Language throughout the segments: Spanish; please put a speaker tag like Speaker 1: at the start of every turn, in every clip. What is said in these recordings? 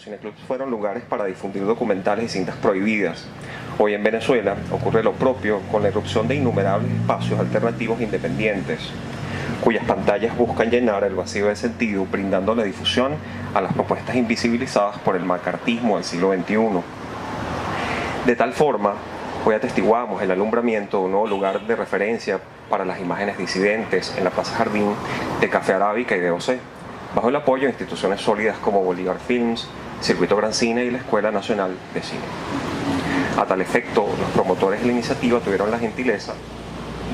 Speaker 1: los cineclubs fueron lugares para difundir documentales y cintas prohibidas. Hoy en Venezuela ocurre lo propio con la irrupción de innumerables espacios alternativos independientes, cuyas pantallas buscan llenar el vacío de sentido, brindando la difusión a las propuestas invisibilizadas por el macartismo del siglo XXI. De tal forma, hoy atestiguamos el alumbramiento de un nuevo lugar de referencia para las imágenes disidentes en la Plaza Jardín de Café Arábica y de OC, bajo el apoyo de instituciones sólidas como Bolívar Films, Circuito Gran Cine y la Escuela Nacional de Cine. A tal efecto, los promotores de la iniciativa tuvieron la gentileza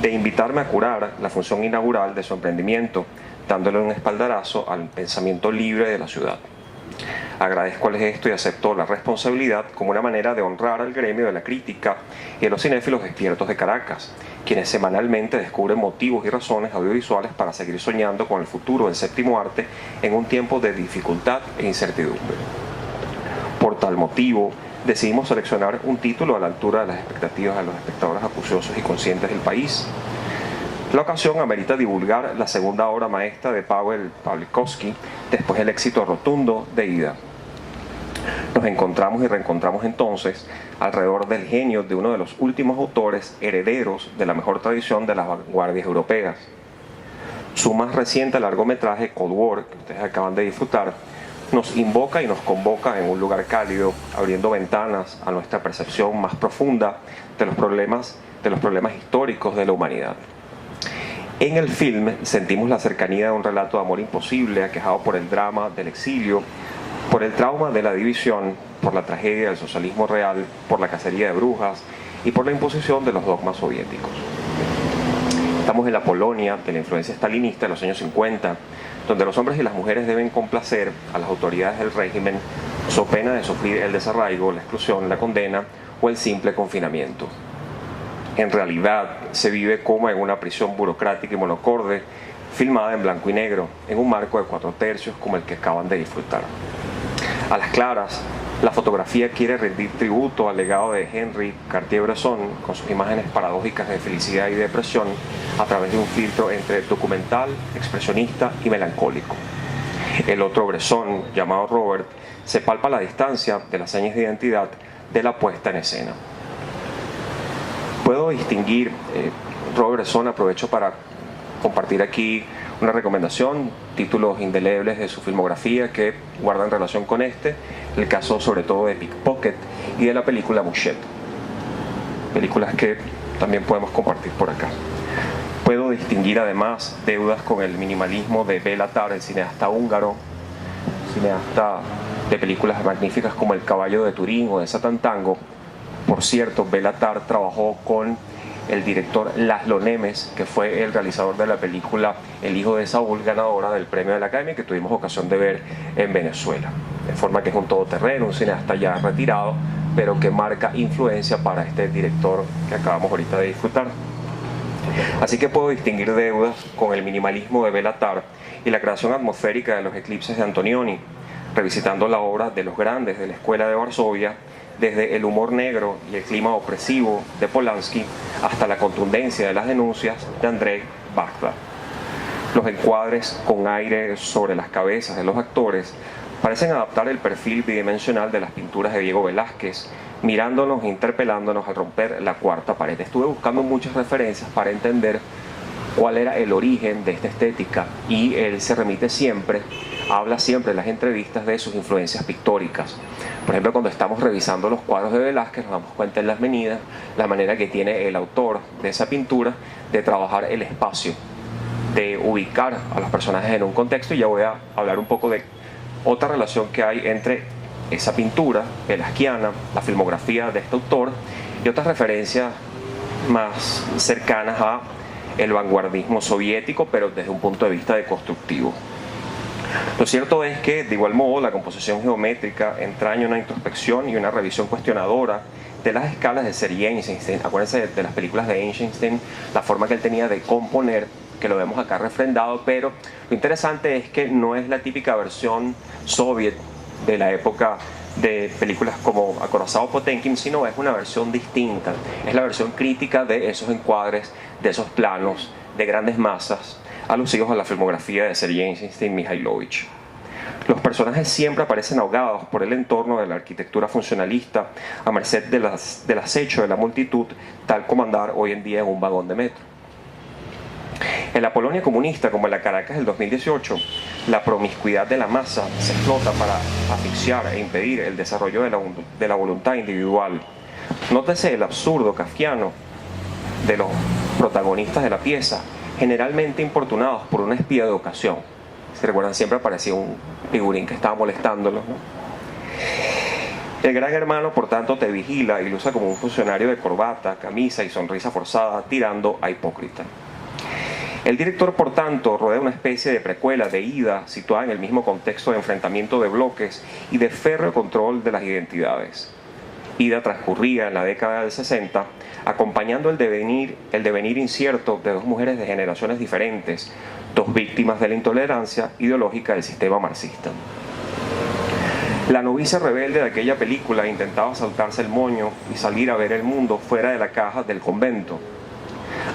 Speaker 1: de invitarme a curar la función inaugural de su emprendimiento, dándole un espaldarazo al pensamiento libre de la ciudad. Agradezco el gesto y acepto la responsabilidad como una manera de honrar al gremio de la crítica y a los cinéfilos despiertos de Caracas, quienes semanalmente descubren motivos y razones audiovisuales para seguir soñando con el futuro del séptimo arte en un tiempo de dificultad e incertidumbre. Por tal motivo, decidimos seleccionar un título a la altura de las expectativas de los espectadores acuciosos y conscientes del país. La ocasión amerita divulgar la segunda obra maestra de Paweł Pawlikowski después del éxito rotundo de Ida. Nos encontramos y reencontramos entonces alrededor del genio de uno de los últimos autores herederos de la mejor tradición de las vanguardias europeas. Su más reciente largometraje, Cold War, que ustedes acaban de disfrutar, nos invoca y nos convoca en un lugar cálido, abriendo ventanas a nuestra percepción más profunda de los problemas históricos de la humanidad. En el film sentimos la cercanía de un relato de amor imposible, aquejado por el drama del exilio, por el trauma de la división, por la tragedia del socialismo real, por la cacería de brujas y por la imposición de los dogmas soviéticos. Estamos en la Polonia de la influencia stalinista de los años 50, donde los hombres y las mujeres deben complacer a las autoridades del régimen, so pena de sufrir el desarraigo, la exclusión, la condena o el simple confinamiento. En realidad, se vive como en una prisión burocrática y monocorde, filmada en blanco y negro, en un marco de 4/3 como el que acaban de disfrutar. A las claras, la fotografía quiere rendir tributo al legado de Henri Cartier-Bresson con sus imágenes paradójicas de felicidad y depresión a través de un filtro entre documental, expresionista y melancólico. El otro Bresson, llamado Robert, se palpa a la distancia de las señas de identidad de la puesta en escena. Puedo distinguir, Robert Bresson, aprovecho para compartir aquí una recomendación, títulos indelebles de su filmografía que guardan relación con el caso sobre todo de Pickpocket y de la película Mouchette, películas que también podemos compartir por acá. Puedo distinguir además deudas con el minimalismo de Béla Tarr, el cineasta húngaro, cineasta de películas magníficas como El caballo de Turín o de Satan Tango. Por cierto, Béla Tarr trabajó con el director Laszlo Nemes, que fue el realizador de la película El hijo de Saúl, ganadora del premio de la Academia, que tuvimos ocasión de ver en Venezuela. De forma que es un todoterreno, un cineasta ya retirado, pero que marca influencia para este director que acabamos ahorita de disfrutar. Así que puedo distinguir deudas con el minimalismo de Béla Tarr y la creación atmosférica de los eclipses de Antonioni, revisitando la obra de los grandes de la Escuela de Varsovia, desde el humor negro y el clima opresivo de Polanski hasta la contundencia de las denuncias de Andrzej Wajda. Los encuadres con aire sobre las cabezas de los actores parecen adaptar el perfil bidimensional de las pinturas de Diego Velázquez, mirándonos e interpelándonos al romper la cuarta pared. Estuve buscando muchas referencias para entender cuál era el origen de esta estética y él se remite siempre, habla siempre en las entrevistas de sus influencias pictóricas. Por ejemplo, cuando estamos revisando los cuadros de Velázquez nos damos cuenta en Las Meninas la manera que tiene el autor de esa pintura de trabajar el espacio, de ubicar a los personajes en un contexto, y ya voy a hablar un poco de otra relación que hay entre esa pintura velazquiana, la filmografía de este autor y otras referencias más cercanas a el vanguardismo soviético, pero desde un punto de vista deconstructivo. Lo cierto es que, de igual modo, la composición geométrica entraña una introspección y una revisión cuestionadora de las escalas de Sergei Eisenstein. Acuérdense de las películas de Eisenstein, la forma que él tenía de componer, que lo vemos acá refrendado, pero lo interesante es que no es la típica versión soviet de la época de películas como Acorazado Potemkin, sino es una versión distinta. Es la versión crítica de esos encuadres, de esos planos de grandes masas, alusivos a la filmografía de Sergei Eisenstein Mikhailovich. Los personajes siempre aparecen ahogados por el entorno de la arquitectura funcionalista, a merced del acecho de la multitud, tal como andar hoy en día en un vagón de metro. En la Polonia comunista, como en la Caracas del 2018, la promiscuidad de la masa se explota para asfixiar e impedir el desarrollo de la voluntad individual. Nótese el absurdo kafkiano de los protagonistas de la pieza, generalmente importunados por una espía de ocasión. Si recuerdan, siempre aparecía un figurín que estaba molestándolos, ¿no? El gran hermano, por tanto, te vigila y lo usa como un funcionario de corbata, camisa y sonrisa forzada, tirando a hipócrita. El director, por tanto, rodea una especie de precuela de Ida, situada en el mismo contexto de enfrentamiento de bloques y de férreo control de las identidades. Ida transcurría en la década del 60, acompañando el devenir incierto de dos mujeres de generaciones diferentes, dos víctimas de la intolerancia ideológica del sistema marxista. La novicia rebelde de aquella película intentaba saltarse el moño y salir a ver el mundo fuera de la caja del convento.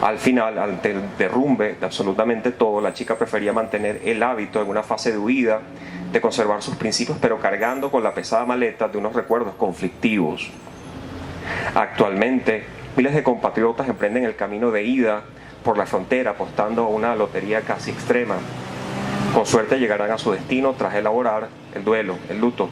Speaker 1: Al final, ante el derrumbe de absolutamente todo, la chica prefería mantener el hábito en una fase de huida, de conservar sus principios, pero cargando con la pesada maleta de unos recuerdos conflictivos. Actualmente, miles de compatriotas emprenden el camino de ida por la frontera, apostando a una lotería casi extrema. Con suerte llegarán a su destino tras elaborar el duelo, el luto.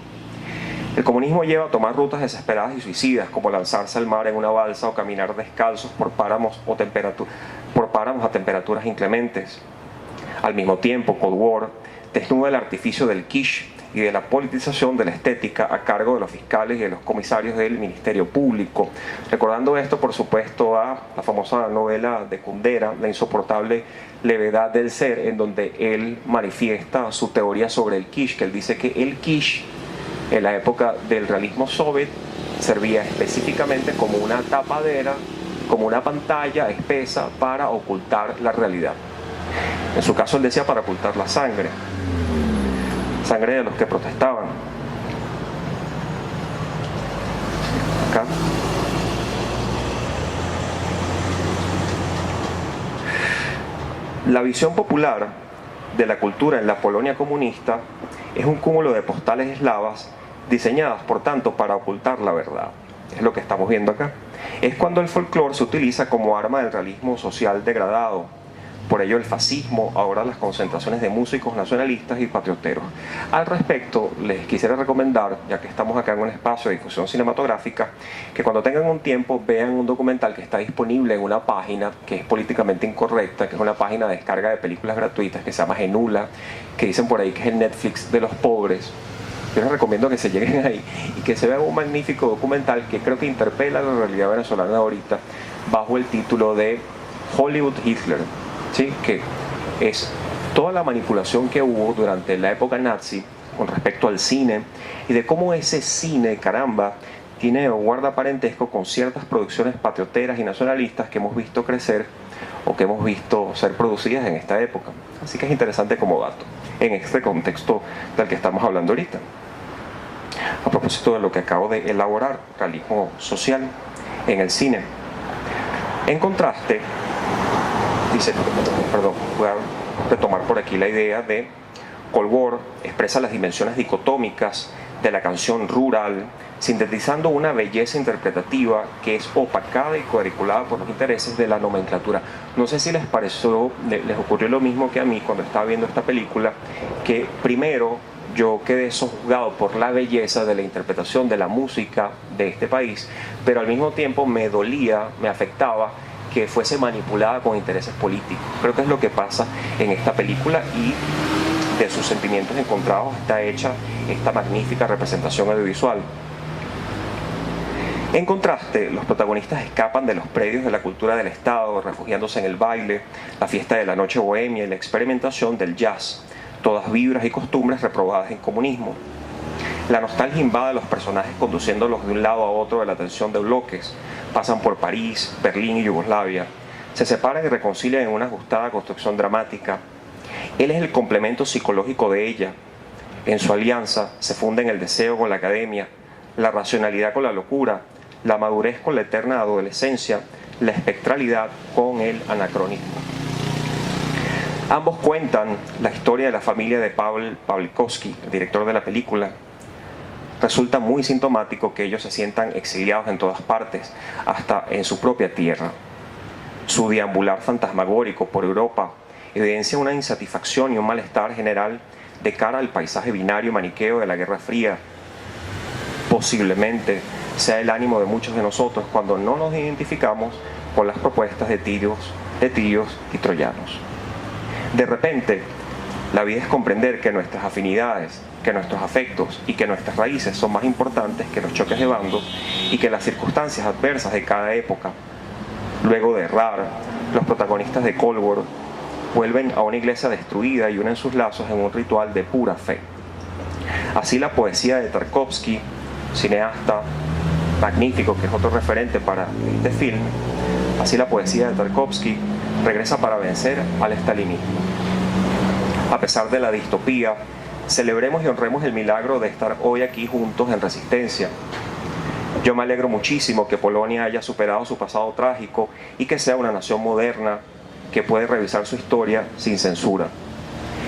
Speaker 1: El comunismo lleva a tomar rutas desesperadas y suicidas, como lanzarse al mar en una balsa o caminar descalzos por páramos a temperaturas inclementes. Al mismo tiempo, Cold War desnuda el artificio del kitsch y de la politización de la estética a cargo de los fiscales y de los comisarios del Ministerio Público. Recordando esto, por supuesto, a la famosa novela de Kundera, La insoportable levedad del ser, en donde él manifiesta su teoría sobre el kitsch, que él dice que el kitsch, en la época del realismo soviet, servía específicamente como una tapadera, como una pantalla espesa para ocultar la realidad. En su caso, él decía para ocultar la sangre de los que protestaban. Acá. La visión popular de la cultura en la Polonia comunista es un cúmulo de postales eslavas diseñadas, por tanto, para ocultar la verdad. Es lo que estamos viendo acá. Es cuando el folclore se utiliza como arma del realismo social degradado. Por ello el fascismo, ahora las concentraciones de músicos nacionalistas y patrioteros. Al respecto, les quisiera recomendar, ya que estamos acá en un espacio de difusión cinematográfica, que cuando tengan un tiempo vean un documental que está disponible en una página que es políticamente incorrecta, que es una página de descarga de películas gratuitas que se llama Genula, que dicen por ahí que es el Netflix de los pobres. Yo les recomiendo que se lleguen ahí y que se vean un magnífico documental que creo que interpela la realidad venezolana ahorita bajo el título de Hollywood Hitler, ¿sí? Que es toda la manipulación que hubo durante la época nazi con respecto al cine y de cómo ese cine, caramba, tiene o guarda parentesco con ciertas producciones patrioteras y nacionalistas que hemos visto crecer o que hemos visto ser producidas en esta época. Así que es interesante como dato en este contexto del que estamos hablando ahorita. A propósito de lo que acabo de elaborar, realismo social en el cine. En contraste, voy a retomar por aquí la idea de Cold War, expresa las dimensiones dicotómicas de la canción rural, sintetizando una belleza interpretativa que es opacada y cuadriculada por los intereses de la nomenclatura. No sé si les ocurrió lo mismo que a mí cuando estaba viendo esta película, que primero yo quedé sojuzgado por la belleza de la interpretación de la música de este país, pero al mismo tiempo me dolía, me afectaba que fuese manipulada con intereses políticos. Creo que es lo que pasa en esta película y de sus sentimientos encontrados está hecha esta magnífica representación audiovisual. En contraste, los protagonistas escapan de los predios de la cultura del Estado, refugiándose en el baile, la fiesta de la noche bohemia y la experimentación del jazz, todas vibras y costumbres reprobadas en comunismo. La nostalgia invade a los personajes conduciéndolos de un lado a otro de la tensión de bloques. Pasan por París, Berlín y Yugoslavia. Se separan y reconcilian en una ajustada construcción dramática. Él es el complemento psicológico de ella. En su alianza se funden el deseo con la academia, la racionalidad con la locura, la madurez con la eterna adolescencia, la espectralidad con el anacronismo. Ambos cuentan la historia de la familia de Paweł Pawlikowski, el director de la película. Resulta muy sintomático que ellos se sientan exiliados en todas partes, hasta en su propia tierra. Su deambular fantasmagórico por Europa evidencia una insatisfacción y un malestar general de cara al paisaje binario maniqueo de la Guerra Fría. Posiblemente sea el ánimo de muchos de nosotros cuando no nos identificamos con las propuestas de tirios y troyanos. De repente, la vida es comprender que nuestras afinidades, que nuestros afectos y que nuestras raíces son más importantes que los choques de bandos y que las circunstancias adversas de cada época. Luego de errar, los protagonistas de Cold War vuelven a una iglesia destruida y unen sus lazos en un ritual de pura fe. Así la poesía de Tarkovsky, cineasta magnífico que es otro referente para este film, así la poesía de Tarkovsky regresa para vencer al estalinismo. A pesar de la distopía, celebremos y honremos el milagro de estar hoy aquí juntos en resistencia. Yo me alegro muchísimo que Polonia haya superado su pasado trágico y que sea una nación moderna que puede revisar su historia sin censura.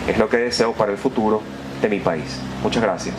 Speaker 1: Es lo que deseo para el futuro de mi país. Muchas gracias.